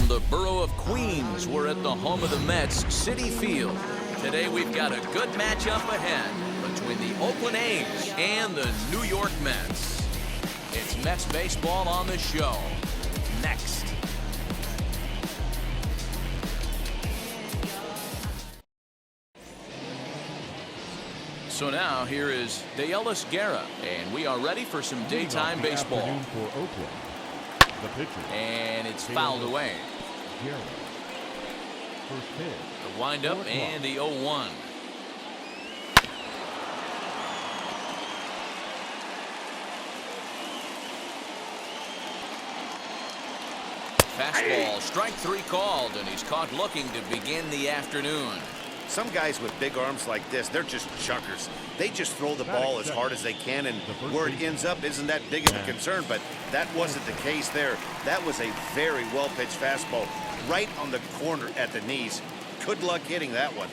the borough of Queens. We're at the home of the Mets, Citi Field. Today we've got a good matchup ahead between the Oakland A's and the New York Mets. It's Mets baseball on the show. Next. So now here is Delis Guerra, and we are ready for some daytime baseball. For Oakland, the pitcher. And it's fouled away. Guerra. First pitch. The windup and the 0-1. Fastball, strike three called, and he's caught looking to begin the afternoon. Some guys with big arms like this, they're just chuckers. They just throw the ball as hard as they can, and where it ends up isn't that big of a concern, but that wasn't the case there. That was a very well-pitched fastball right on the corner at the knees. Good luck hitting that one.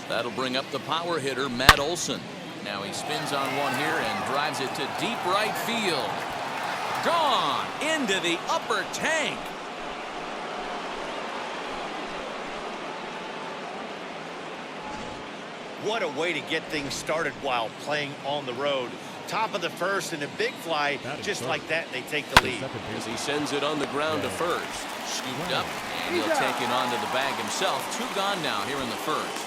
That'll bring up the power hitter, Matt Olson. Now he spins on one here and drives it to deep right field. Gone into the upper tank. What a way to get things started while playing on the road. Top of the first and a big fly, just like that, they take the lead. As he sends it on the ground to first. Scooped up, and he'll take it onto the bag himself. Two gone now here in the first.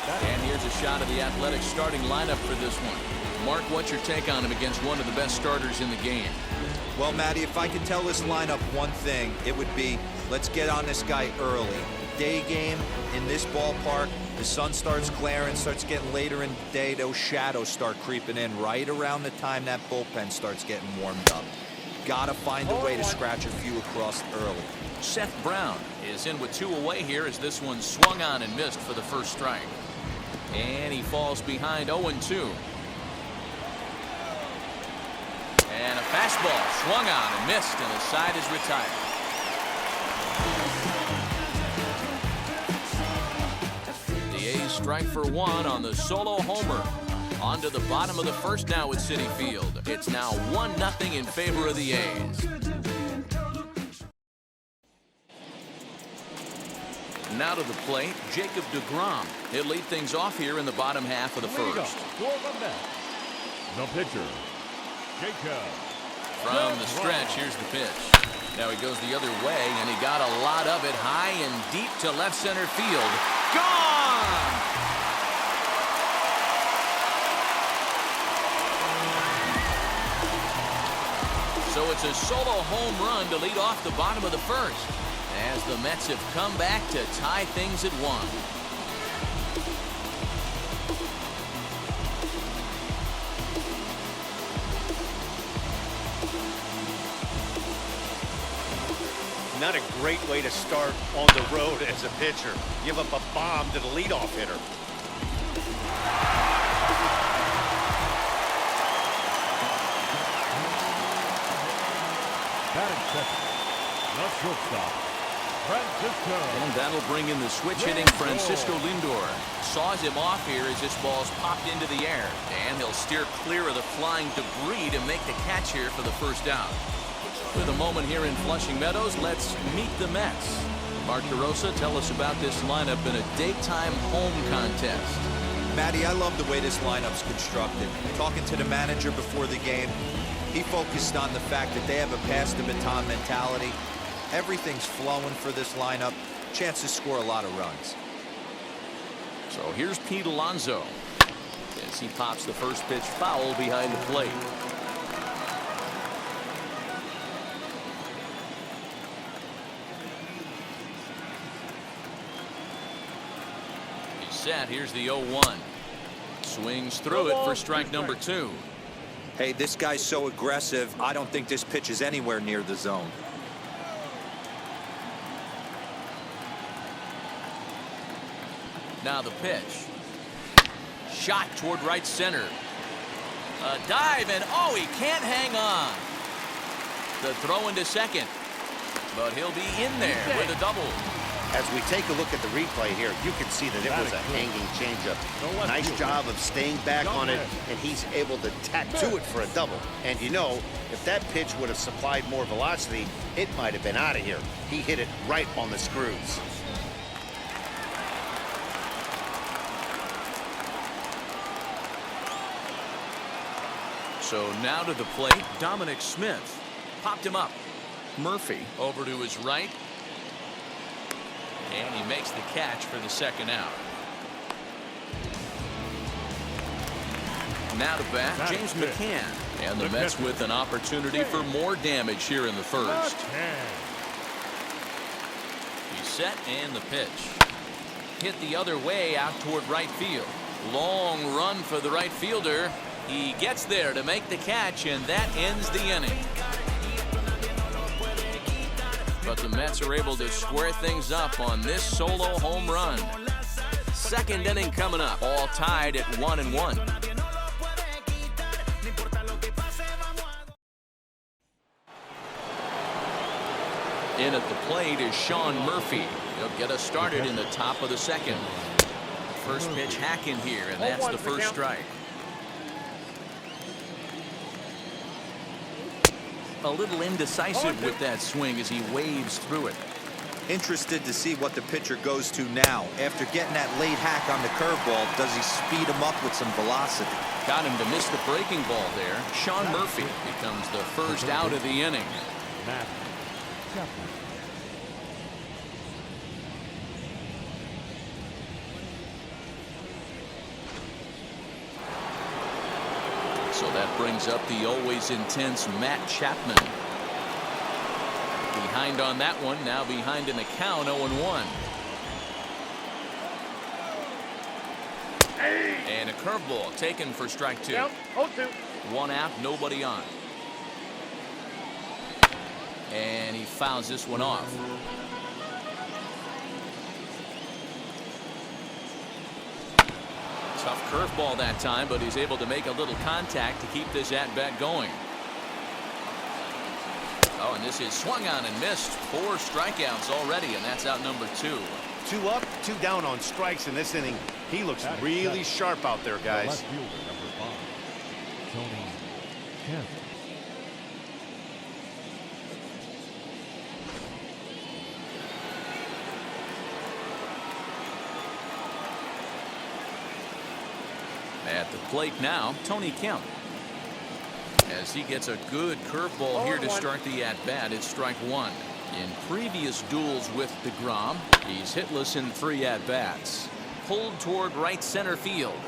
And here's a shot of the Athletics starting lineup for this one. Mark, what's your take on him against one of the best starters in the game? Well, Matty, if I could tell this lineup one thing, it would be let's get on this guy early. Day game in this ballpark, the sun starts glaring, starts getting later in the day, those shadows start creeping in right around the time that bullpen starts getting warmed up. Gotta find a way to scratch a few across early. Seth Brown is in with two away here as this one swung on and missed for the first strike. And he falls behind 0-2. And a fastball swung on and missed, and the side is retired. The A's strike for one on the solo homer. On to the bottom of the first now at Citi Field. It's now 1-0 in favor of the A's. Now to the plate, Jacob deGrom. He'll lead things off here in the bottom half of the first. The pitcher, Jacob. From the stretch, here's the pitch. Now he goes the other way, and he got a lot of it high and deep to left center field. Gone! So it's a solo home run to lead off the bottom of the first, as the Mets have come back to tie things at 1. Not a great way to start on the road as a pitcher. Give up a bomb to the leadoff hitter. Batting second, the shortstop, Francisco. And that'll bring in the switch hitting Francisco Lindor. Saws him off here as this ball's popped into the air. And he'll steer clear of the flying debris to make the catch here for the first out. With a moment here in Flushing Meadows, let's meet the Mets. Mark DeRosa, tell us about this lineup in a daytime home contest. Matty, I love the way this lineup's constructed. Talking to the manager before the game, he focused on the fact that they have a pass the baton mentality. Everything's flowing for this lineup. Chance to score a lot of runs. So here's Pete Alonso as he pops the first pitch foul behind the plate. He's set. Here's the 0-1. Swings through it for strike number 2. Hey, this guy's so aggressive, I don't think this pitch is anywhere near the zone. Now the pitch. Shot toward right center. A dive, and oh, he can't hang on. The throw into second. But he'll be in there with a double. As we take a look at the replay here, you can see that it was a hanging changeup. Nice job of staying back on it, and he's able to tattoo it for a double. And you know, if that pitch would have supplied more velocity, it might have been out of here. He hit it right on the screws. So now to the plate, Dominic Smith. Popped him up. Murphy over to his right. And he makes the catch for the second out. Now to bat, James McCann. And the Mets with an opportunity for more damage here in the first. He's set and the pitch. Hit the other way out toward right field. Long run for the right fielder. He gets there to make the catch, and that ends the inning. But the Mets are able to square things up on this solo home run. Second inning coming up, all tied at 1-1. In at the plate is Sean Murphy. He'll get us started in the top of the second. First pitch hacking here, and that's the first strike. A little indecisive with that swing as he waves through it. Interested to see what the pitcher goes to now. After getting that late hack on the curveball, does he speed him up with some velocity? Got him to miss the breaking ball there. Sean Murphy becomes the first out of the inning. So that brings up the always intense Matt Chapman. Behind on that one, now behind in the count, 0-1. And a curveball taken for strike two. Yep, 0-2. One out, nobody on. And he fouls this one off. Tough curveball that time, but he's able to make a little contact to keep this at-bat going. Oh, and this is swung on and missed. 4 strikeouts already, and that's out number 2. 2 up, 2 down on strikes in this inning. He looks really sharp out there, guys. Left fielder, number 5, Tony Kemp. At the plate now, Tony Kemp. As he gets a good curveball here to start the at-bat, it's strike 1. In previous duels with DeGrom, he's hitless in 3 at-bats. Pulled toward right center field.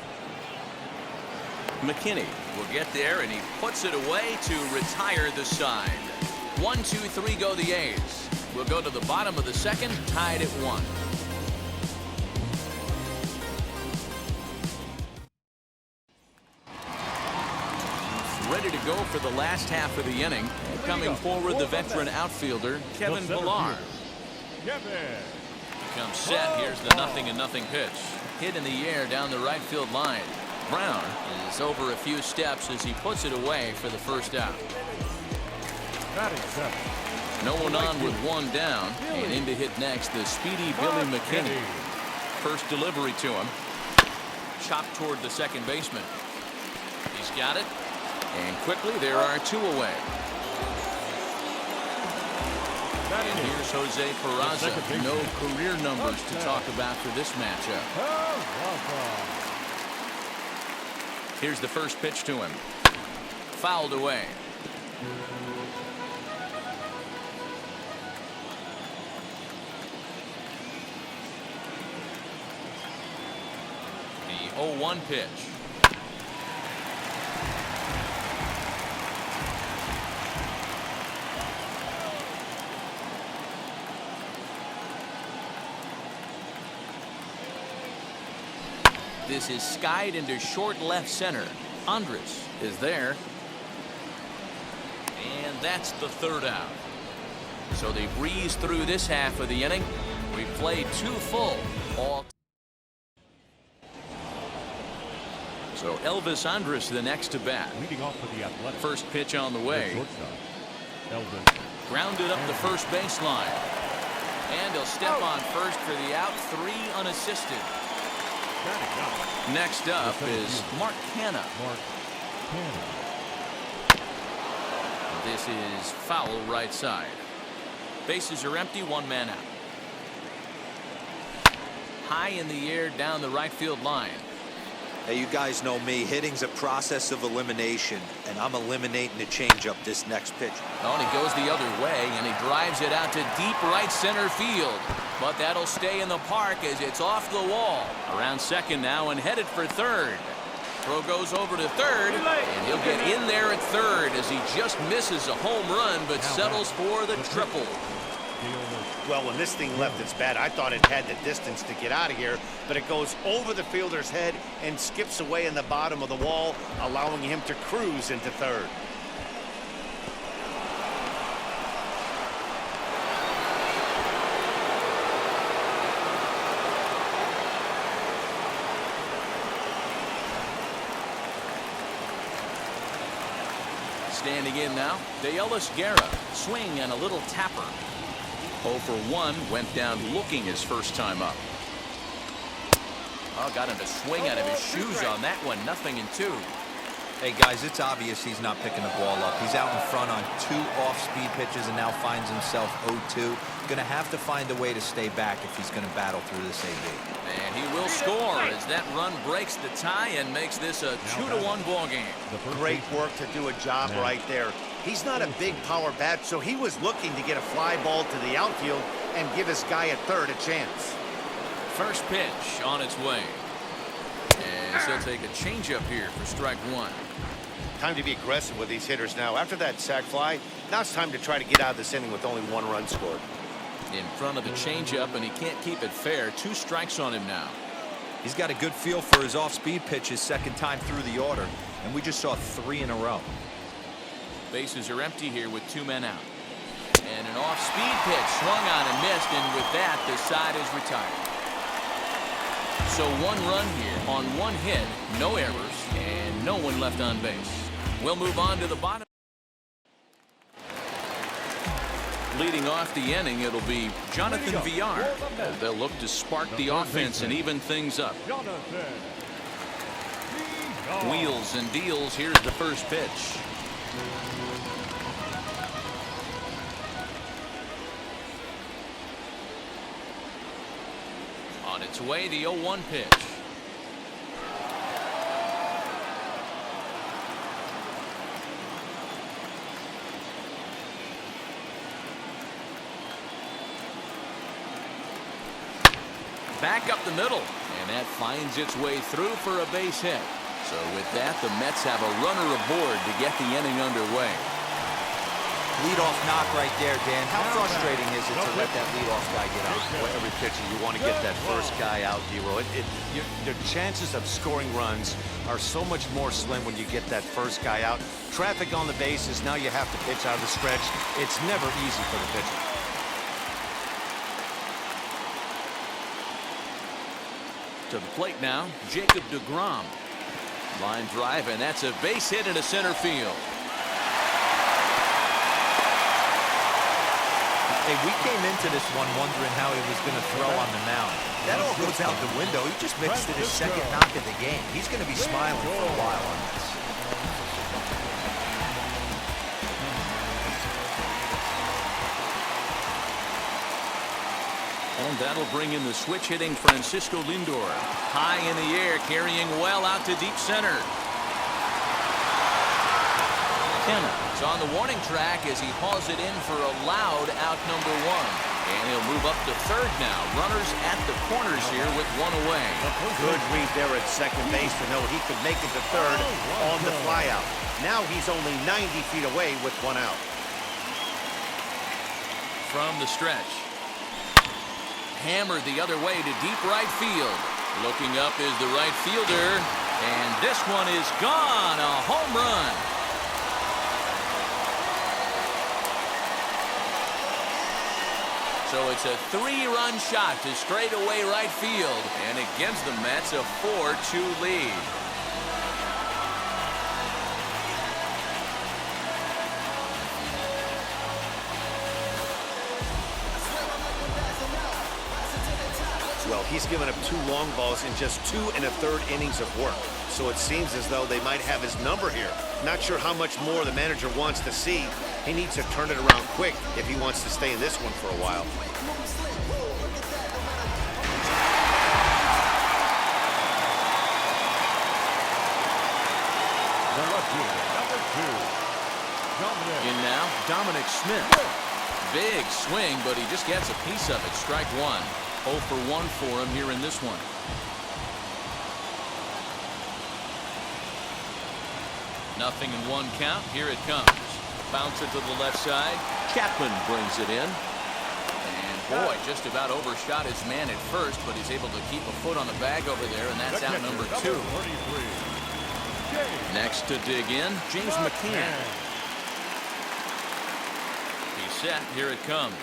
McKinney will get there, and he puts it away to retire the side. 1, 2, 3 go the A's. We'll go to the bottom of the second, tied at 1. Ready to go for the last half of the inning. Coming forward, the veteran outfielder, Kevin Pillar. Becomes set. Here's the 0-0 pitch. Hit in the air down the right field line. Brown is over a few steps as he puts it away for the first out. No one on with 1 down. And in to hit next, the speedy Billy McKinney. First delivery to him. Chopped toward the second baseman. He's got it. And quickly, there are 2 away. And here's Jose Peraza. No career numbers to talk about for this matchup. Here's the first pitch to him. Fouled away. The 0-1 pitch. This is skied into short left center. Andres is there. And that's the 3rd out. So they breeze through this half of the inning. We played 2 full. All. So Elvis Andres the next to bat. Leading off for the Athletic. First pitch on the way. Shortstop, Elvis. Grounded up the first baseline. And he'll step on first for the out, 3 unassisted. Next up is Mark Canha. This is foul right side. Bases are empty, 1 man out. High in the air down the right field line. Hey, you guys know me. Hitting's a process of elimination, and I'm eliminating the changeup this next pitch. Oh, and he goes the other way, and he drives it out to deep right center field. But that'll stay in the park as it's off the wall. Around second now and headed for third. Throw goes over to third, and he'll get in there at third as he just misses a home run, but settles for the triple. Well, when this thing left its bat, I thought it had the distance to get out of here, but it goes over the fielder's head and skips away in the bottom of the wall, allowing him to cruise into third. Standing in now, Deolis Guerra. Swing and a little tapper. 0 for 1, went down looking his first time up. Oh, got him to swing out of his shoes on that one. 0-2. Hey, guys, it's obvious he's not picking the ball up. He's out in front on 2 off-speed pitches and now finds himself 0-2. Going to have to find a way to stay back if he's going to battle through this AB. And he will score as that run breaks the tie and makes this a 2-1 ball game. Great work to do a job right there. He's not a big power bat, so he was looking to get a fly ball to the outfield and give his guy at third a chance. First pitch on its way. And he'll take a changeup here for strike 1. Time to be aggressive with these hitters now. After that sac fly, now it's time to try to get out of this inning with only 1 run scored. In front of the changeup, and he can't keep it fair. 2 strikes on him now. He's got a good feel for his off-speed pitch his second time through the order, and we just saw 3 in a row. Bases are empty here with 2 men out. And an off-speed pitch swung on and missed, and with that, the side is retired. So 1 run here on 1 hit, no errors, and no one left on base. We'll move on to the bottom. Leading off the inning, it'll be Jonathan Villar. They'll look to spark the offense and even things up. Wheels and deals. Here's the first pitch. On its way, the 0-1 pitch. Back up the middle, and that finds its way through for a base hit. So with that, the Mets have a runner aboard to get the inning underway. Leadoff knock right there, Dan. How frustrating is it to let that leadoff guy get out? Well, every pitcher, you want to get that first guy out, D-Roy. The chances of scoring runs are so much more slim when you get that first guy out. Traffic on the bases, now you have to pitch out of the stretch. It's never easy for the pitcher. To the plate now, Jacob deGrom. Line drive, and that's a base hit into center field. Hey, we came into this one wondering how he was going to throw on the mound. That all goes out the window. He just mixed it his second knock of the game. He's going to be smiling for a while on this. And that'll bring in the switch hitting Francisco Lindor. High in the air, carrying well out to deep center. Canha is on the warning track as he hauls it in for a loud out number 1. And he'll move up to third now. Runners at the corners here with 1 away. Good read there at second base to know he could make it to third on the flyout. Now he's only 90 feet away with 1 out. From the stretch. Hammered the other way to deep right field. Looking up is the right fielder. And this one is gone. A home run. So it's a 3-run shot to straightaway right field. And it gives the Mets a 4-2 lead. he's given up 2 long balls in just 2 1/3 innings of work. So it seems as though they might have his number here. Not sure how much more the manager wants to see. He needs to turn it around quick if he wants to stay in this one for a while. The left fielder, number 2, In now, Dominic Smith. Big swing, but he just gets a piece of it. Strike 1. 0 for 1 for him here in this one. Nothing in 1 count. Here it comes. Bouncer to the left side. Chapman brings it in. And boy, just about overshot his man at first, but he's able to keep a foot on the bag over there, and that's out number 2. Next to dig in, James McCann. He's set. Here it comes.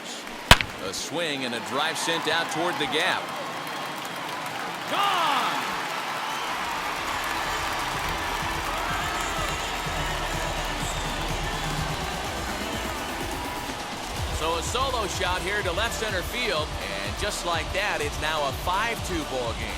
A swing and a drive sent out toward the gap. Gone! So a solo shot here to left center field, and just like that, it's now a 5-2 ball game.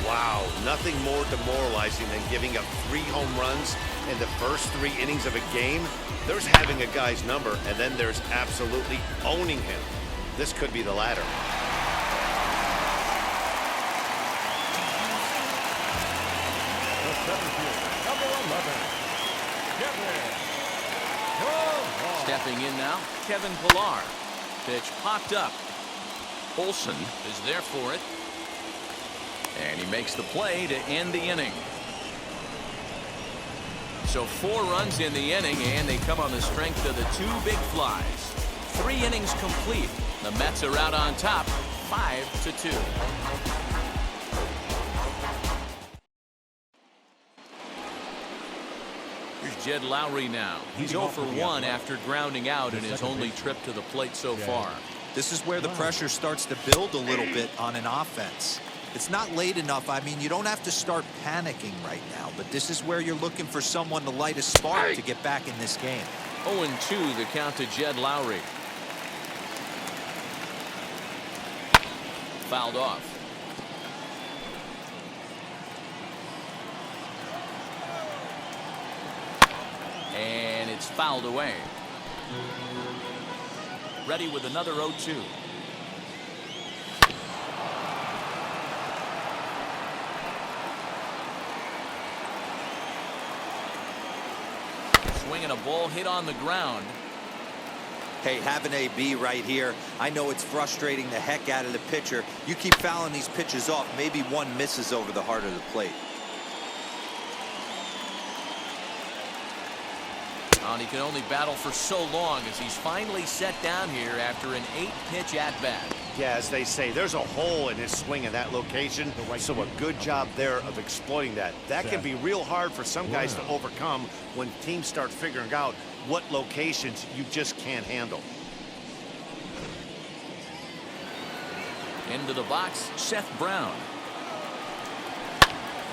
Wow, nothing more demoralizing than giving up 3 home runs in the first 3 innings of a game. There's having a guy's number, and then there's absolutely owning him. This could be the latter. The center fielder, number 11, Kevin. Stepping in now, Kevin Pillar. Pitch popped up. Olsen is there for it. And he makes the play to end the inning. So 4 runs in the inning, and they come on the strength of the 2 big flies. 3 innings complete. The Mets are out on top, 5-2. Here's Jed Lowry now. He's 0 for 1 after grounding out in his only trip to the plate so far. This is where the pressure starts to build a little bit on an offense. It's not late enough. I mean, you don't have to start panicking right now, but this is where you're looking for someone to light a spark to get back in this game. 0-2 the count to Jed Lowry. Fouled off. And it's fouled away. Ready with another 0-2. Swinging a ball hit on the ground. Hey, have an AB right here. I know it's frustrating the heck out of the pitcher. You keep fouling these pitches off, maybe one misses over the heart of the plate. And he can only battle for so long as he's finally set down here after an 8-pitch at-bat. Yeah, as they say, there's a hole in his swing in that location, so a good job there of exploiting that. That can be real hard for some guys to overcome when teams start figuring out what locations you just can't handle. Into the box, Seth Brown.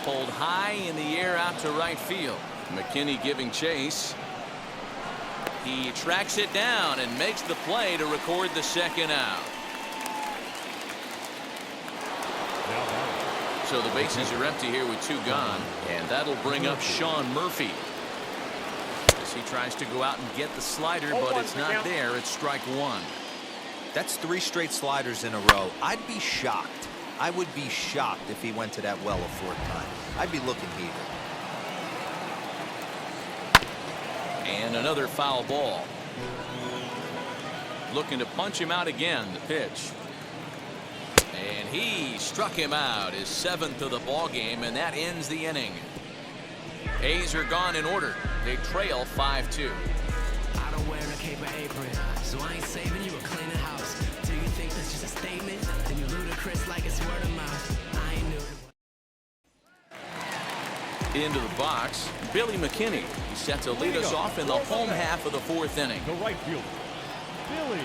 Pulled high in the air out to right field. McKinney giving chase. He tracks it down and makes the play to record the second out. So the bases are empty here with 2 gone, and that'll bring up Sean Murphy. As he tries to go out and get the slider, but it's not there. It's strike 1. That's 3 straight sliders in a row. I'd be shocked. I would be shocked if he went to that well a 4th time. I'd be looking heated. And another foul ball. Looking to punch him out again. The pitch. And he struck him out, his 7th of the ball game, and that ends the inning. A's are gone in order. They trail 5-2. I don't wear a cape or apron, so I ain't saving you or cleaning house. Do you think that's just a statement? Then you ludicrous like it's word of mouth. I ain't new. Into the box, Billy McKinney. He's set to lead us off in the home half of the 4th inning. The right fielder, Billy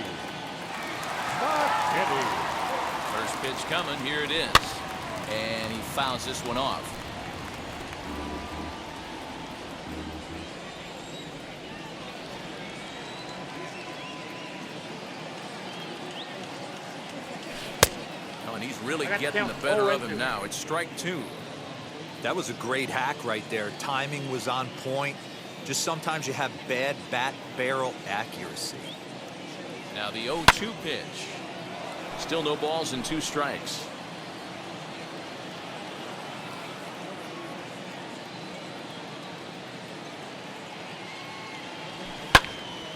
McKinney. First pitch coming. Here it is. And he fouls this one off. Oh, and he's really getting the better of him now. It's strike 2. That was a great hack right there. Timing was on point. Just sometimes you have bad bat barrel accuracy. Now the 0-2 pitch. Still no balls and 2 strikes.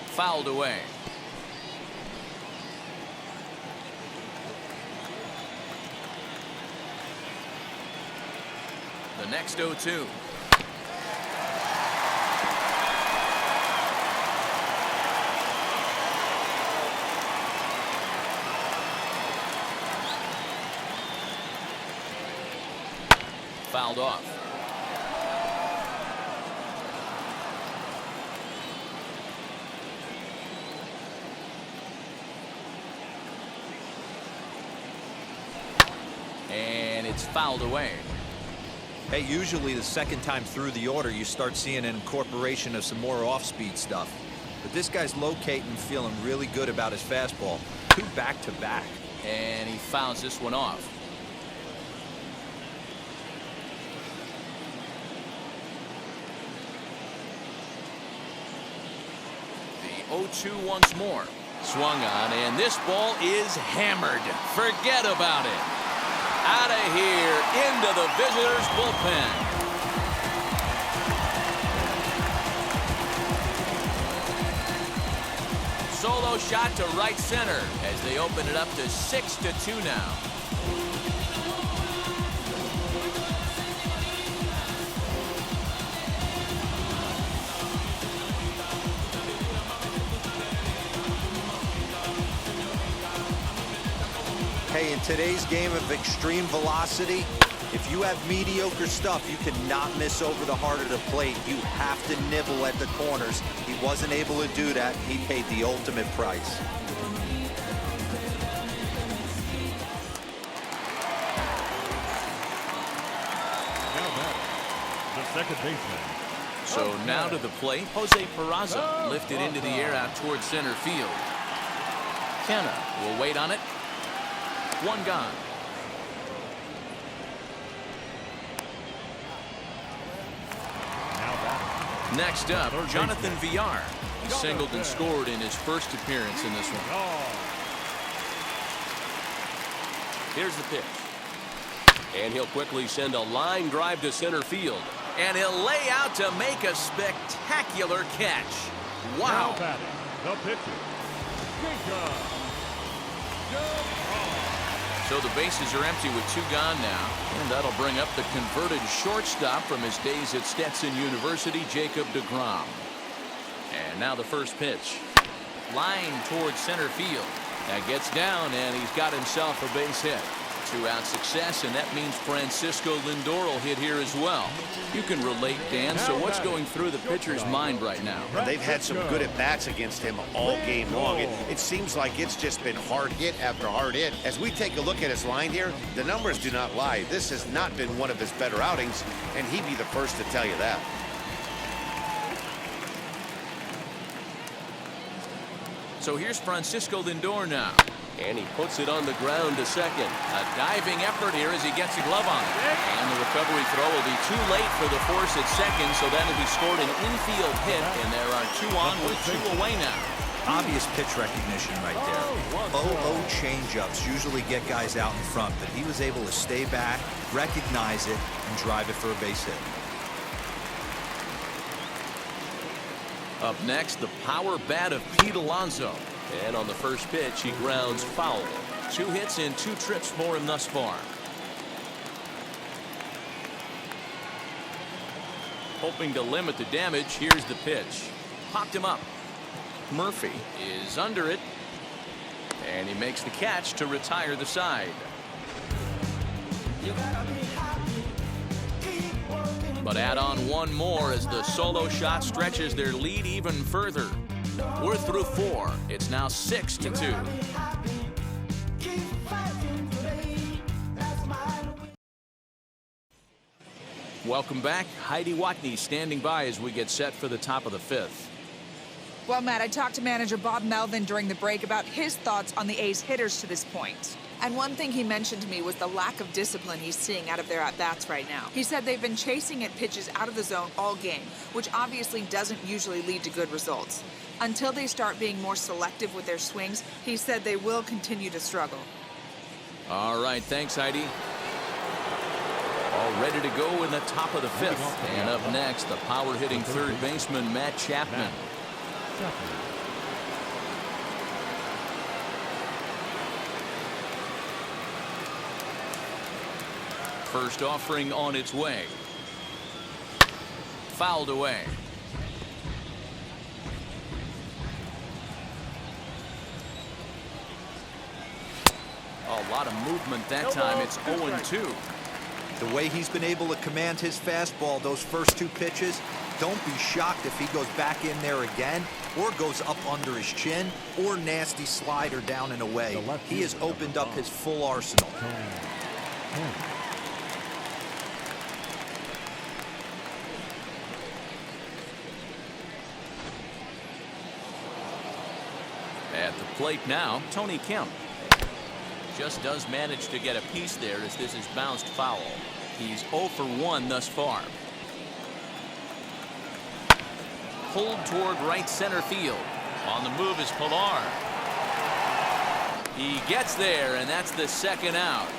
Fouled away. The next 0-2. Fouled off. And it's fouled away. Hey, usually the second time through the order, you start seeing an incorporation of some more off-speed stuff. But this guy's locating, feeling really good about his fastball. 2 back-to-back. And he fouls this one off. The 0-2 once more. Swung on, and this ball is hammered. Forget about it. Out of here, into the visitors' bullpen. Solo shot to right center as they open it up to 6-2 now. Hey, in today's game of extreme velocity, if you have mediocre stuff, you cannot miss over the heart of the plate. You have to nibble at the corners. He wasn't able to do that. He paid the ultimate price. Now back, the second baseman. So now to the plate, Jose Peraza lifted into the air out towards center field. Kenna will wait on it. 1 gone. Next up, Jonathan Villar. He singled and scored in his first appearance in this one. Here's the pitch. And he'll quickly send a line drive to center field. And he'll lay out to make a spectacular catch. Wow. Now batting, the pitcher. So the bases are empty with 2 gone now. And that'll bring up the converted shortstop from his days at Stetson University, Jacob deGrom. And now the first pitch. Line towards center field. That gets down, and he's got himself a base hit. 2-out success, and that means Francisco Lindor will hit here as well. You can relate, Dan. So what's going through the pitcher's mind right now? They've had some good at-bats against him all game long. It seems like it's just been hard hit after hard hit. As we take a look at his line here, the numbers do not lie. This has not been one of his better outings, and he'd be the first to tell you that. So here's Francisco Lindor now. And he puts it on the ground to second. A diving effort here as he gets a glove on it. And the recovery throw will be too late for the force at second, so that'll be scored an infield hit, and there are 2 on with 2 away now. Obvious pitch recognition right there. 0-0 changeups usually get guys out in front, but he was able to stay back, recognize it, and drive it for a base hit. Up next, the power bat of Pete Alonso. And on the first pitch, he grounds foul. 2 hits and 2 trips for him thus far. Hoping to limit the damage, here's the pitch. Popped him up. Murphy is under it. And he makes the catch to retire the side. But add on 1 more as the solo shot stretches their lead even further. We're through 4. It's now 6-2. Welcome back. Heidi Watney standing by as we get set for the top of the fifth. Well, Matt, I talked to manager Bob Melvin during the break about his thoughts on the A's hitters to this point. And one thing he mentioned to me was the lack of discipline he's seeing out of their at-bats right now. He said they've been chasing at pitches out of the zone all game, which obviously doesn't usually lead to good results. Until they start being more selective with their swings, he said they will continue to struggle. All right, thanks, Heidi. All ready to go in the top of the fifth. And up next, the power-hitting third baseman, Matt Chapman. First offering on its way. Fouled away. A lot of movement that time. It's 0-2. The way he's been able to command his fastball those first two pitches, don't be shocked if he goes back in there again or goes up under his chin or nasty slider down and away. He has opened up his full arsenal. At the plate now, Tony Kemp. Just does manage to get a piece there as this is bounced foul. He's 0 for 1 thus far. Pulled toward right center field. On the move is Pilar. He gets there, and that's the second out.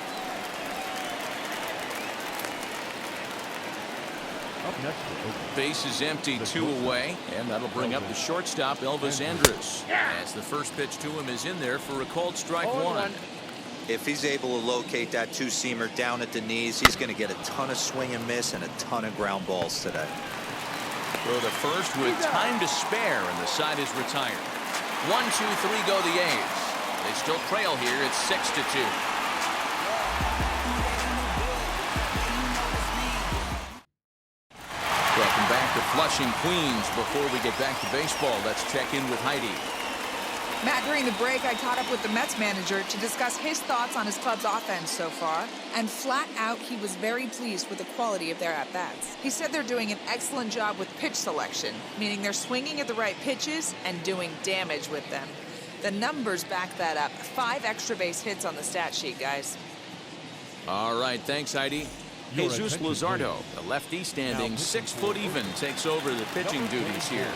Base is empty, 2 away, and that'll bring up the shortstop, Elvis Andrus, as the first pitch to him is in there for a called strike 1. If he's able to locate that two-seamer down at the knees, he's going to get a ton of swing and miss and a ton of ground balls today. Throw the first with time to spare, and the side is retired. 1, 2, 3 go the A's. They still trail here. It's 6-2. Welcome back to Flushing, Queens. Before we get back to baseball, let's check in with Heidi. Matt, during the break, I caught up with the Mets manager to discuss his thoughts on his club's offense so far, and flat out, he was very pleased with the quality of their at-bats. He said they're doing an excellent job with pitch selection, meaning they're swinging at the right pitches and doing damage with them. The numbers back that up. 5 extra base hits on the stat sheet, guys. All right, thanks, Heidi. Jesus Luzardo, the lefty standing 6 foot even, takes over the pitching duties here.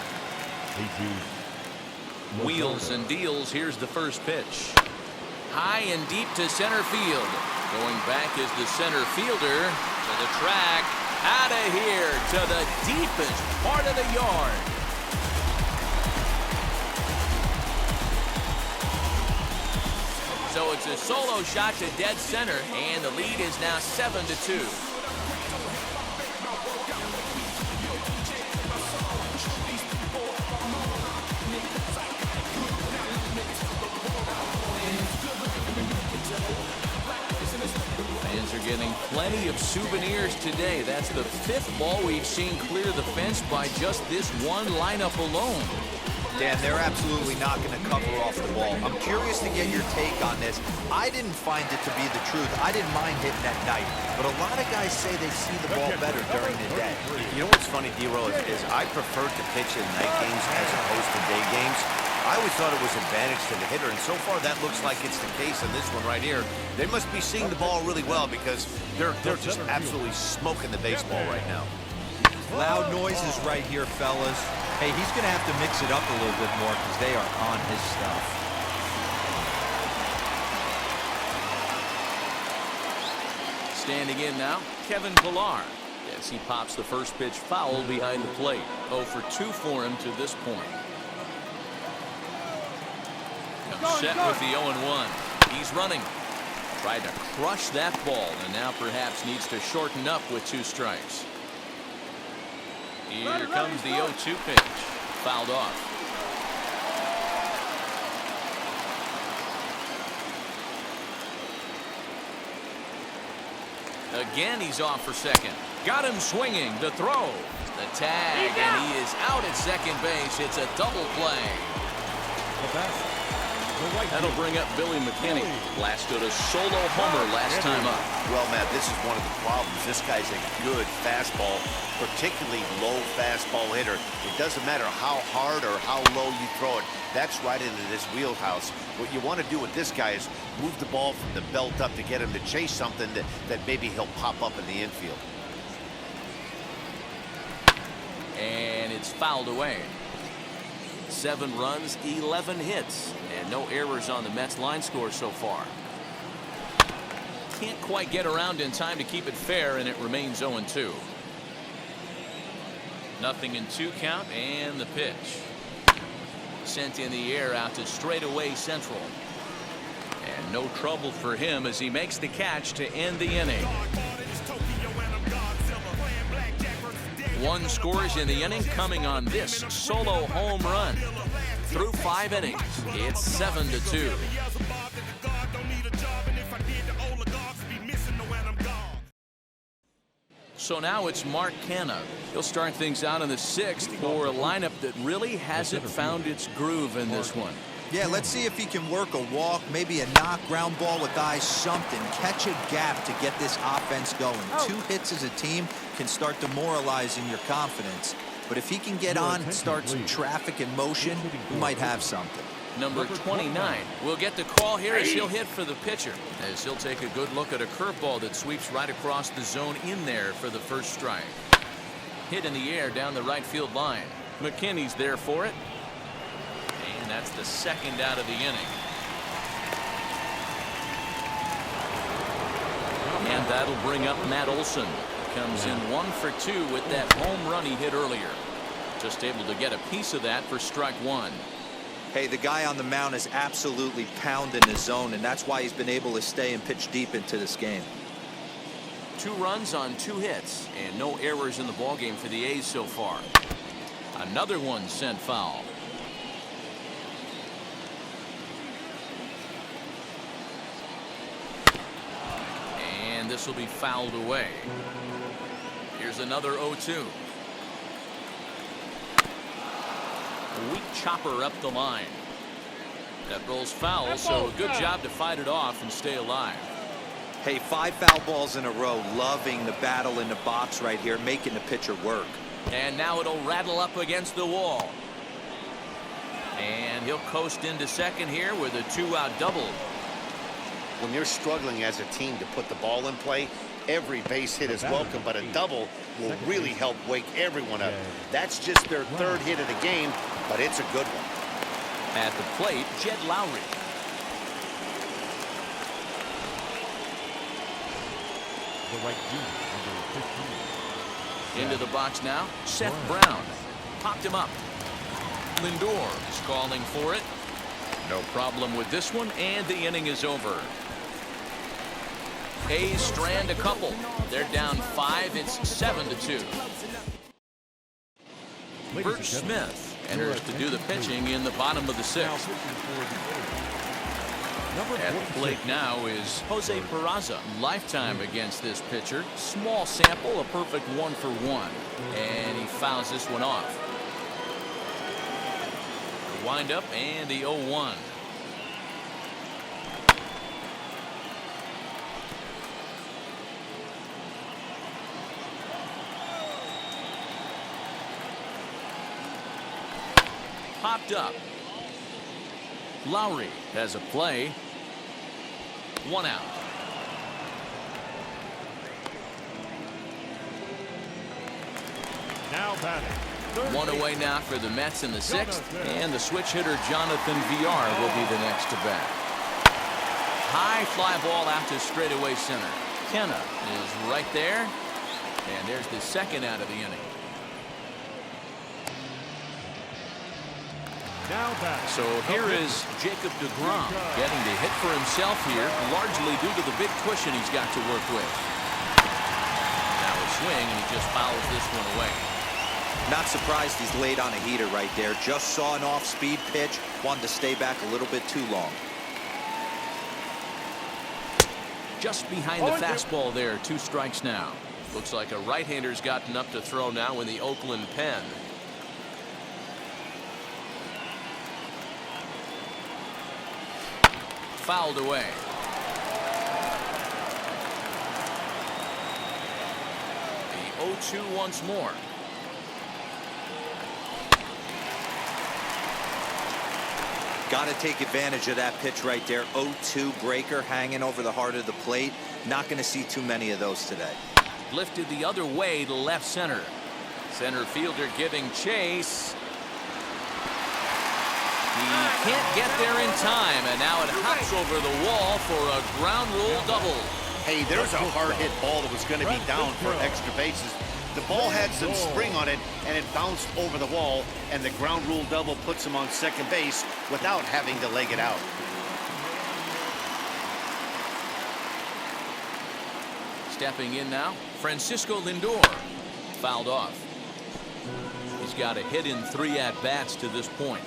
Wheels and deals. Here's the first pitch. High and deep to center field. Going back is the center fielder to the track. Out of here to the deepest part of the yard. So it's a solo shot to dead center, and the lead is now 7-2. Fans are getting plenty of souvenirs today. That's the 5th ball we've seen clear the fence by just this one lineup alone. Dan, they're absolutely not going to cover off the ball. I'm curious to get your take on this. I didn't find it to be the truth. I didn't mind hitting at night, but a lot of guys say they see the ball better during the day. You know what's funny, D-Roll, is I prefer to pitch in night games as opposed to day games. I always thought it was advantage to the hitter, and so far that looks like it's the case in this one right here. They must be seeing the ball really well because they're just absolutely smoking the baseball right now. Loud noises right here, fellas. Hey, he's going to have to mix it up a little bit more because they are on his stuff. Standing in now, Kevin Pilar. As he pops the first pitch foul behind the plate. 0 for 2 for him to this point. Set with the 0-1. He's running. Tried to crush that ball, and now perhaps needs to shorten up with 2 strikes. Here comes the 0-2 pitch. Fouled off. Again, he's off for second. Got him swinging. The throw. The tag, and he is out at second base. It's a double play. That'll bring up Billy McKinney. Blasted a solo homer last time up. Well, Matt, this is one of the problems. This guy's a good fastball, particularly low fastball hitter. It doesn't matter how hard or how low you throw it. That's right into this wheelhouse. What you want to do with this guy is move the ball from the belt up to get him to chase something that maybe he'll pop up in the infield. And it's fouled away. 7 runs, 11 hits, and no errors on the Mets line score so far. Can't quite get around in time to keep it fair, and it remains 0-2. Nothing in 2 count, and the pitch. Sent in the air out to straightaway central. And no trouble for him as he makes the catch to end the inning. 1 scores in the inning, coming on this solo home run. Through 5 innings, it's 7-2. So now it's Mark Canha. He'll start things out in the 6th for a lineup that really hasn't found its groove in this one. Yeah, let's see if he can work a walk, maybe a knock, ground ball with eyes, something. Catch a gap to get this offense going. 2 hits as a team can start demoralizing your confidence. But if he can get on and start some traffic in motion, we might have something. Number 29 will get the call here as he'll hit for the pitcher. As he'll take a good look at a curveball that sweeps right across the zone in there for the first strike. Hit in the air down the right field line. McKinney's there for it. And that's the 2nd out of the inning. And that'll bring up Matt Olson. Comes in 1 for 2 with that home run he hit earlier. Just able to get a piece of that for strike 1. Hey, the guy on the mound is absolutely pounding his zone, and that's why he's been able to stay and pitch deep into this game. 2 runs on 2 hits, and no errors in the ballgame for the A's so far. Another one sent foul. And this will be fouled away. Here's another 0-2. A weak chopper up the line. That rolls foul, so a good job to fight it off and stay alive. Hey, 5 foul balls in a row. Loving the battle in the box right here, making the pitcher work. And now it'll rattle up against the wall. And he'll coast into second here with a 2-out double. When you're struggling as a team to put the ball in play, every base hit is welcome, but a double will really help wake everyone up. That's just their 3rd hit of the game, but it's a good one. At the plate, Jed Lowry. The right fielder, number 15. Into the box now, Seth Brown. Popped him up. Lindor is calling for it. No problem with this one, and the inning is over. A's strand a couple. They're down 5. It's 7-2. Bert Smith enters to do the pitching in the bottom of the 6th. At the plate now is Jose Peraza. Lifetime against this pitcher. Small sample, a perfect 1 for 1. And he fouls this one off. The windup and the 0-1. Popped up. Lowry has a play. 1 out. Now batting. 1 away now for the Mets in the 6th, and the switch hitter Jonathan Villar will be the next to bat. High fly ball out to straightaway center. Canha is right there, and there's the 2nd out of the inning. Now batting. So here is Jacob deGrom getting to hit for himself here, largely due to the big cushion he's got to work with. Now a swing, and he just fouls this one away. Not surprised he's laid on a heater right there. Just saw an off-speed pitch. Wanted to stay back a little bit too long. Just behind the fastball there. 2 strikes now. Looks like a right-hander's gotten up to throw now in the Oakland pen. fouled away. The 0-2 once more. Got to take advantage of that pitch right there. 0-2 breaker hanging over the heart of the plate. Not going to see too many of those today. Lifted the other way to left center. Center fielder giving chase. He can't get there in time, and now it hops over the wall for a ground rule double. Hey, there's a hard hit ball that was going to be down for extra bases. The ball had some spring on it, and it bounced over the wall, and the ground rule double puts him on second base without having to leg it out. Stepping in now, Francisco Lindor. Fouled off. He's got a hit in 3 at-bats to this point.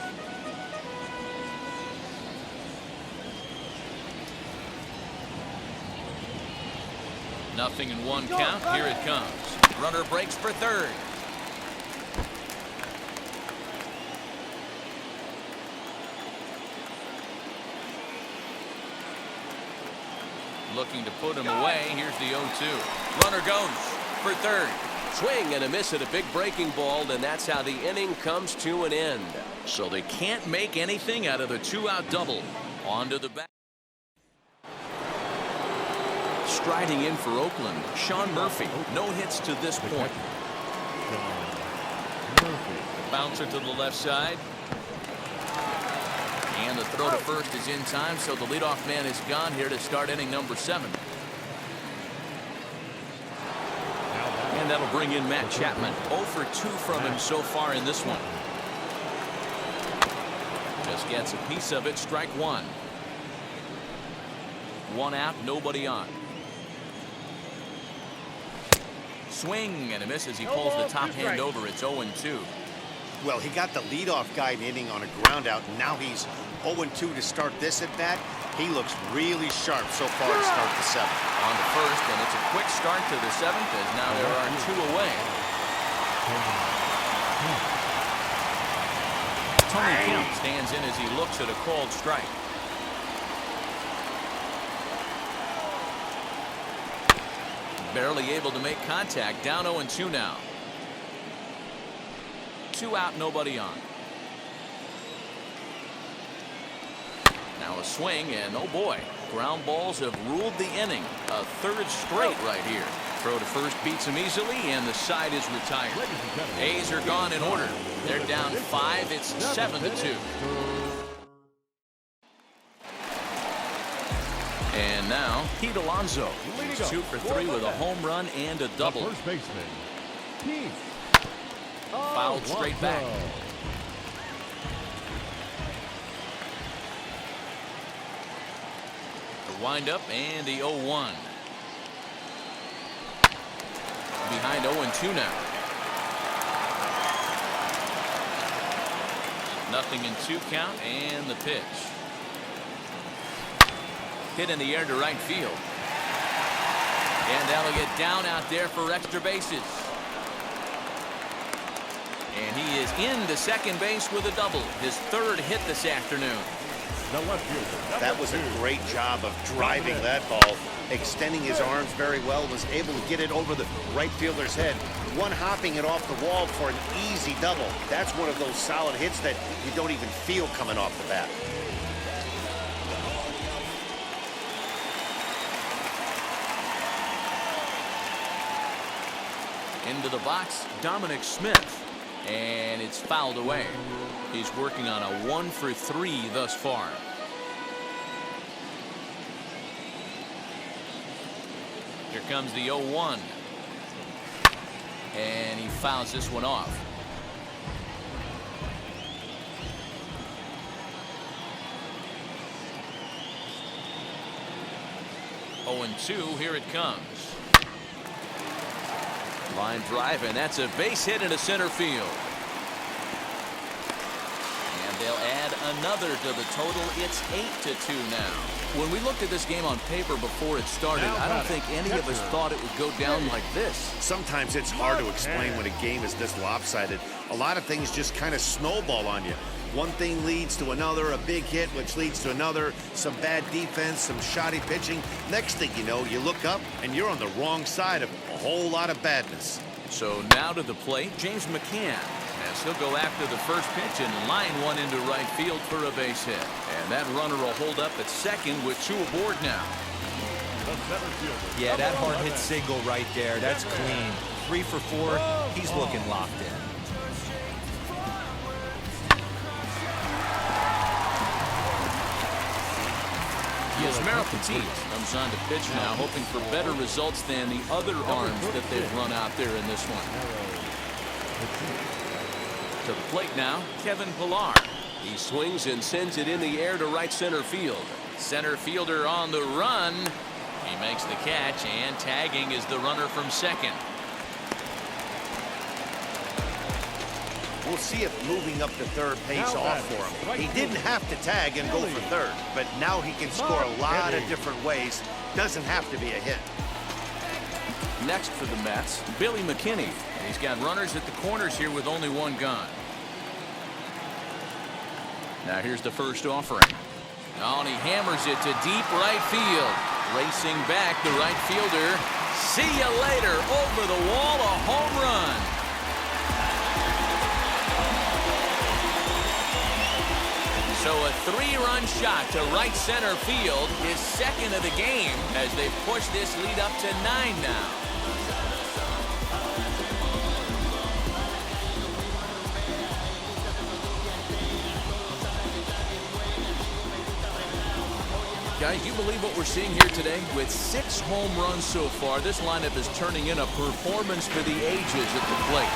Nothing in 1 count. Here it comes. Runner breaks for third. Looking to put him away. Here's the 0-2. Runner goes for third. Swing and a miss at a big breaking ball, and that's how the inning comes to an end. So they can't make anything out of the 2-out double. On to the back. Striding in for Oakland, Sean Murphy. No hits to this point. Bouncer to the left side. And the throw to first is in time, so the leadoff man is gone here to start inning number 7. And that'll bring in Matt Chapman. 0 for 2 from him so far in this one. Just gets a piece of it. Strike 1. 1 out, nobody on. Swing and a miss as he pulls the top hand over. It's 0-2. Well, he got the leadoff guy inning on a ground out, and now he's 0-2 to start this at bat. He looks really sharp so far to start the 7th. On to first, and it's a quick start to the 7th as now there are 2 away. Tony Kemp stands in as he looks at a called strike. Barely able to make contact. Down 0-2 now. 2 out, nobody on. Now a swing, and oh boy, ground balls have ruled the inning. A 3rd straight right here. Throw to first beats him easily, and the side is retired. A's are gone in order. They're down 5. It's 7-2. And now Pete Alonso. He's 2 for 3 with a home run and a double. First baseman, Pete. Fouled straight back. The windup and the 0-1. Behind 0-2 now. Nothing in 2 count, and the pitch. Hit in the air to right field. And that'll get down out there for extra bases. And he is into second base with a double. His 3rd hit this afternoon. That was a great job of driving that ball, extending his arms very well, was able to get it over the right fielder's head. One hopping it off the wall for an easy double. That's one of those solid hits that you don't even feel coming off the bat. Into the box, Dominic Smith. And it's fouled away. He's working on a 1 for 3 thus far. Here comes the 0-1. And he fouls this one off. And 2, here it comes. Line drive, and that's a base hit into center field. And they'll add add another to the total. It's 8-2 now. When we looked at this game on paper before it started, I don't think any of us thought it would go down like this. Sometimes it's hard to explain when a game is this lopsided. A lot of things just kind of snowball on you. One thing leads to another, a big hit, which leads to another, some bad defense, some shoddy pitching. Next thing you know, you look up and you're on the wrong side of a whole lot of badness. So now to the plate, James McCann, as he'll go after the first pitch and line one into right field for a base hit. And that runner will hold up at second with 2 aboard now. Yeah, that hard hit single right there. That's clean. 3 for 4. He's looking locked in. Yasmero Petit comes on to pitch now, hoping for better results than the other arms that they've run out there in this one. To the plate now, Kevin Pillar. He swings and sends it in the air to right center field. Center fielder on the run. He makes the catch, and tagging is the runner from second. We'll see if moving up to third pays off for him. He didn't have to tag and go for third, but now he can score a lot of different ways. Doesn't have to be a hit. Next for the Mets, Billy McKinney. And he's got runners at the corners here with only 1 gone. Now here's the first offering. Oh, and he hammers it to deep right field. Racing back, the right fielder. See you later. Over the wall, a home run. So a 3-run shot to right center field, his second of the game, as they've pushed this lead up to 9 now. Guys, you believe what we're seeing here today? With 6 home runs so far, this lineup is turning in a performance for the ages at the plate.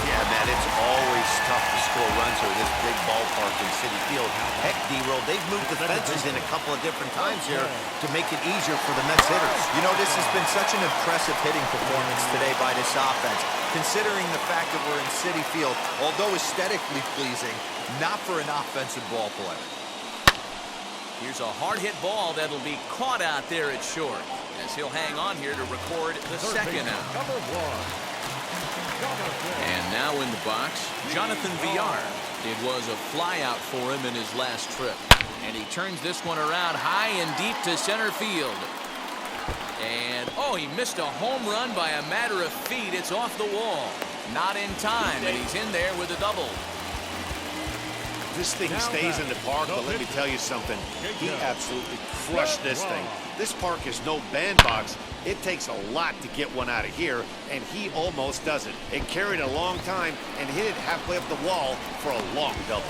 Yeah, man, it's always tough to score runs here at this big ballpark in Citi Field. Heck, D-Roll, they've moved the fences in a couple of different times here to make it easier for the Mets hitters. You know, this has been such an impressive hitting performance today by this offense, considering the fact that we're in Citi Field, although aesthetically pleasing, not for an offensive ball player. Here's a hard-hit ball that'll be caught out there at short, as he'll hang on here to record the second out. And now in the box, Jonathan Villar. It was a flyout for him in his last trip. And he turns this one around high and deep to center field. And, oh, he missed a home run by a matter of feet. It's off the wall. Not in time, and he's in there with a double. This thing stays in the park, but let me tell you something. He absolutely crushed this thing. This park is no bandbox. It takes a lot to get one out of here, and he almost does it. It carried a long time and hit it halfway up the wall for a long double.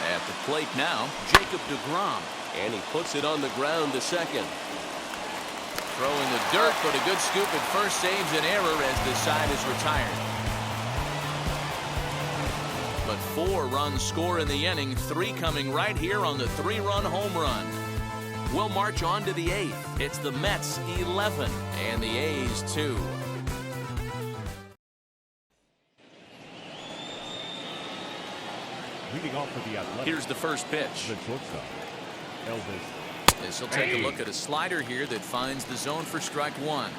At the plate now, Jacob deGrom. And he puts it on the ground to second. Throwing the dirt, but a good scoop at first saves an error as the side is retired. But 4 runs score in the inning, 3 coming right here on the 3-run home run. We'll march on to the 8th. It's the Mets 11 and the A's 2. Leading off for the Athletics. Here's the first pitch. The shortstop, Elvis. This will take a look at a slider here that finds the zone for strike 1.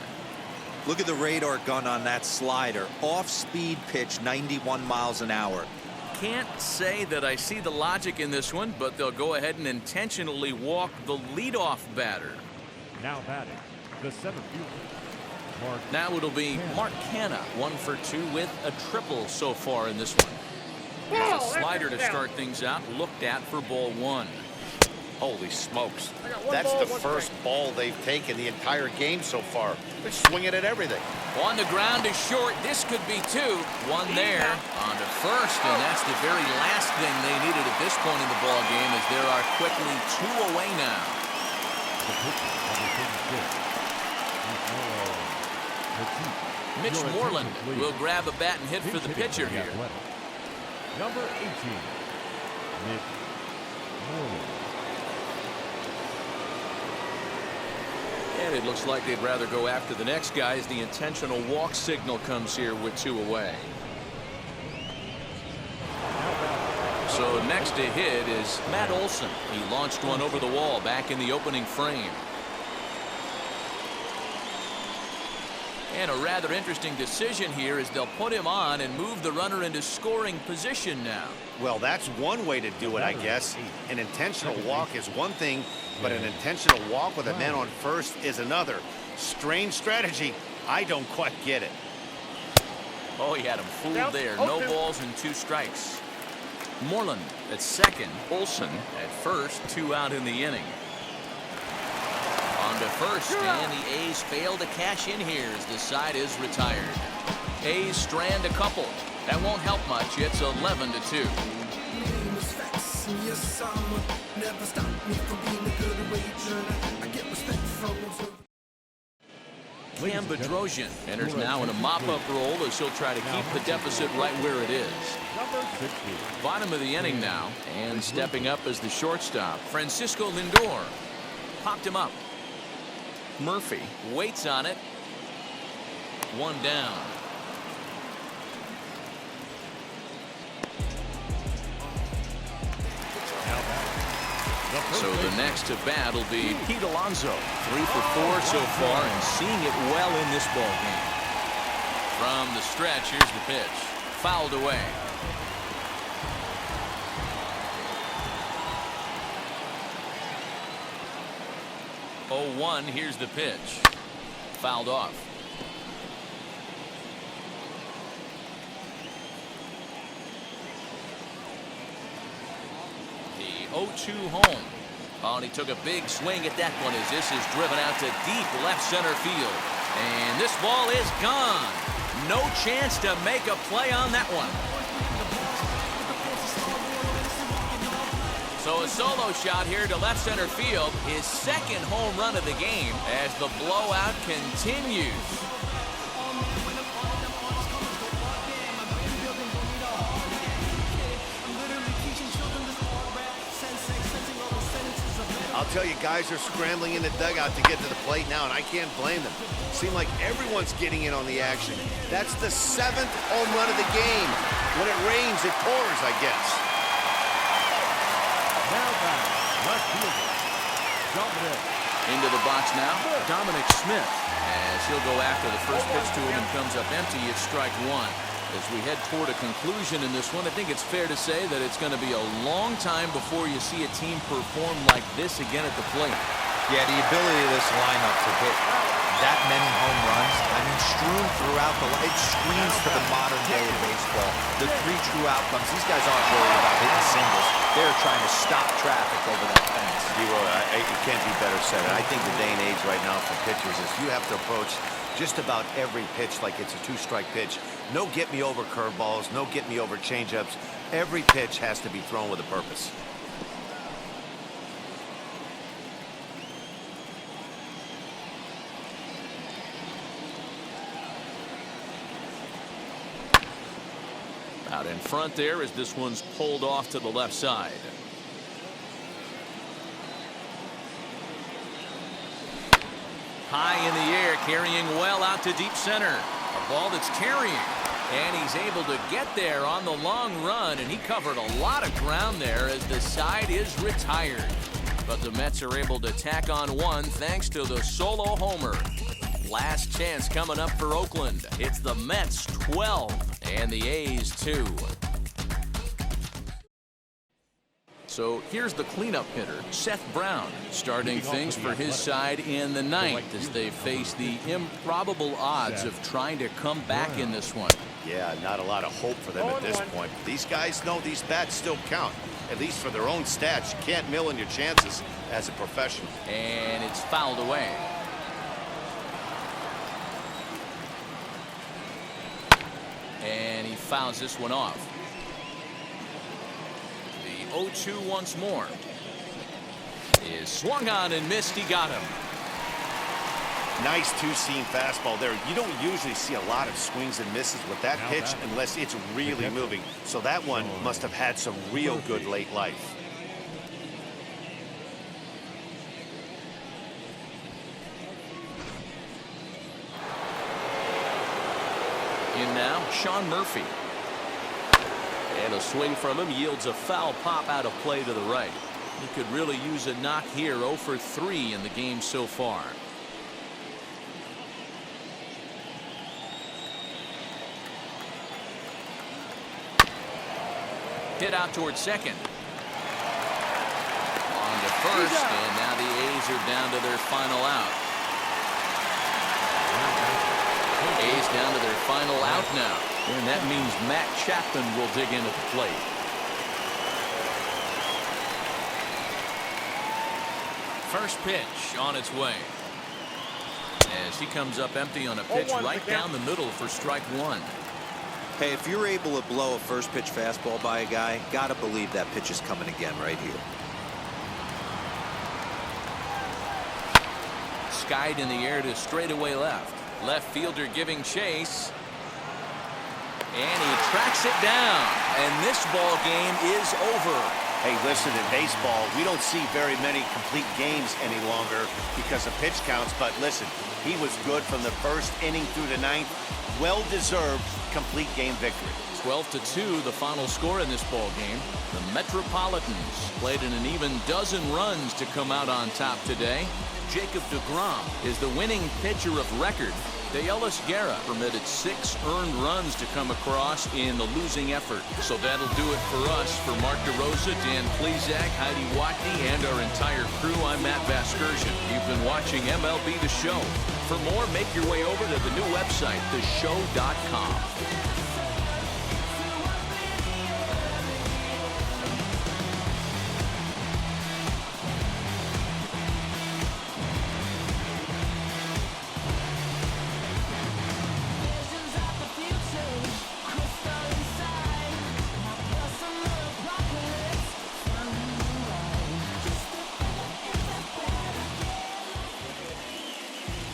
Look at the radar gun on that slider. Off-speed pitch, 91 miles an hour. Can't say that I see the logic in this one, but they'll go ahead and intentionally walk the leadoff batter. Now batting, the 7th fielder, Mark. Now it'll be Mark Canha, 1 for 2 with a triple so far in this one. Here's a slider to start things out, looked at for ball 1. Holy smokes. That's the first ball they've taken the entire game so far. They're swinging at everything. On the ground to short. This could be 2. 1 there. On to first, and that's the very last thing they needed at this point in the ball game, as there are quickly 2 away now. Mitch Moreland will grab a bat and hit for the pitcher here. Number 18, Mitch Moreland. And it looks like they'd rather go after the next guy as the intentional walk signal comes here with 2 away. So next to hit is Matt Olson. He launched one over the wall back in the opening frame. And a rather interesting decision here is they'll put him on and move the runner into scoring position now. Well, that's one way to do it, I guess. An intentional walk is one thing, but an intentional walk with a man on first is another. Strange strategy. I don't quite get it. Oh, he had him fooled there. No balls and 2 strikes. Moreland at second. Olson at first. 2 out in the inning. On to first, and the A's fail to cash in here as the side is retired. A's strand a couple. That won't help much. It's 11-2. Cam Bedrosian enters now in a mop-up role as he'll try to keep the deficit right where it is. Bottom of the inning now, and stepping up as the shortstop, Francisco Lindor. Popped him up. Murphy waits on it. 1 down. So the next to bat will be Pete Alonso. 3 for 4 so far and seeing it well in this ball game. From the stretch, here's the pitch. Fouled away. Oh, 1, here's the pitch. Fouled off. The 0-2 home. Oh, and he took a big swing at that one as this is driven out to deep left center field. And this ball is gone. No chance to make a play on that one. So a solo shot here to left center field. His second home run of the game as the blowout continues. I'll tell you, guys are scrambling in the dugout to get to the plate now, and I can't blame them. Seems like everyone's getting in on the action. That's the 7th home run of the game. When it rains, it pours, I guess. Now back, left fielder, Dominic. Into the box now, Dominic Smith. As he'll go after the first pitch to him and comes up empty, it's strike 1. As we head toward a conclusion in this one, I think it's fair to say that it's going to be a long time before you see a team perform like this again at the plate. Yeah, the ability of this lineup to hit that many home runs, I mean, strewn throughout it screams for the modern day of baseball. The 3 true outcomes. These guys aren't worried about hitting singles. They're trying to stop traffic over that fence. It can't be better said. And I think the day and age right now for pitchers is you have to approach just about every pitch like it's a 2-strike pitch. No get-me-over curveballs, no get-me-over changeups. Every pitch has to be thrown with a purpose. Out in front there as this one's pulled off to the left side. High in the air, carrying well out to deep center. A ball that's carrying. And he's able to get there on the long run, and he covered a lot of ground there as the side is retired. But the Mets are able to tack on 1 thanks to the solo homer. Last chance coming up for Oakland. It's the Mets 12 and the A's 2. So here's the cleanup hitter, Seth Brown, starting things for his side in the 9th as they face the improbable odds of trying to come back in this one. Yeah, not a lot of hope for them at this point. These guys know these bats still count, at least for their own stats. You can't mill in your chances as a professional. And it's fouled away. And he fouls this one off. The 0-2 once more. Is swung on and missed. He got him. Nice 2-seam fastball there. You don't usually see a lot of swings and misses with that pitch unless it's really moving. So that one must have had some real good late life. now, Sean Murphy. And a swing from him yields a foul pop out of play to the right. He could really use a knock here. 0 for 3 in the game so far. Hit out towards second. On to first, and now the A's are down to their final out. A's down to their final out now. And that means Matt Chapman will dig in at the plate. First pitch on its way. As he comes up empty on a pitch right down the middle for strike one. Hey, if you're able to blow a first pitch fastball by a guy, gotta believe that pitch is coming again right here. Skied in the air to straightaway left. Left fielder giving chase. And he tracks it down. And this ball game is over. Hey, listen, in baseball, we don't see very many complete games any longer because of pitch counts. But listen, he was good from the first inning through the ninth. Well-deserved complete game victory. 12-2, the final score in this ball game. The Metropolitans played in an even dozen runs to come out on top today. Jacob deGrom is the winning pitcher of record. De Guerra permitted 6 earned runs to come across in the losing effort. So that'll do it for us. For Mark DeRosa, Dan Plesac, Heidi Watney, and our entire crew, I'm Matt Vasgersian. You've been watching MLB The Show. For more, make your way over to the new website, theshow.com.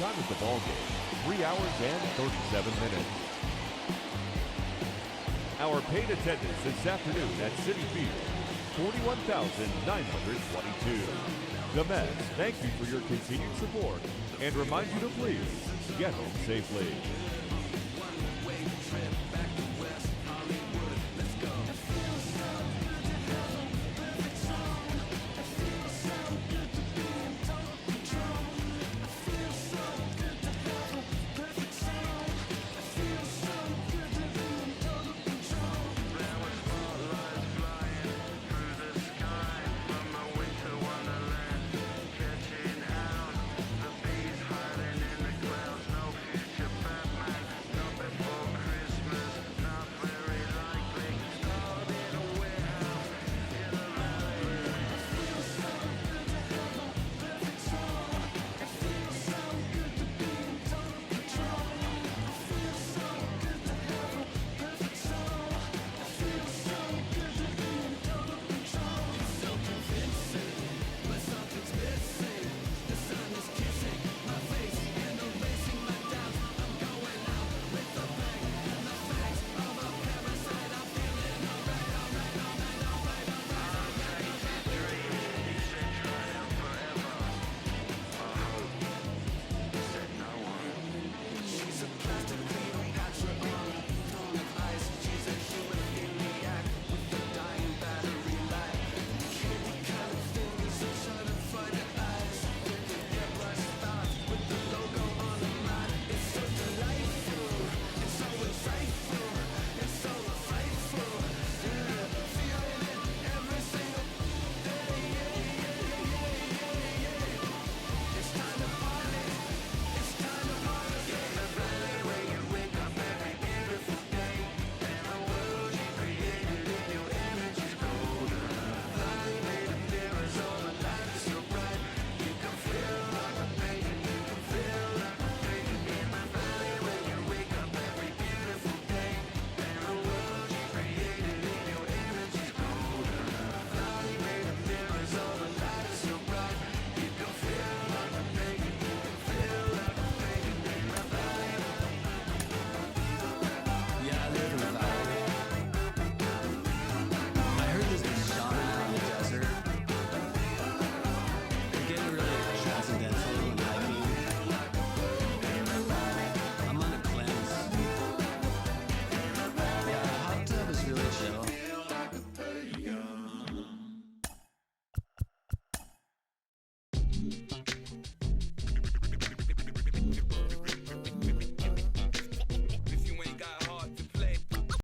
Time of the ball game, 3 hours and 37 minutes. Our paid attendance this afternoon at Citi Field, 41,922. The Mets thank you for your continued support and remind you to please get home safely.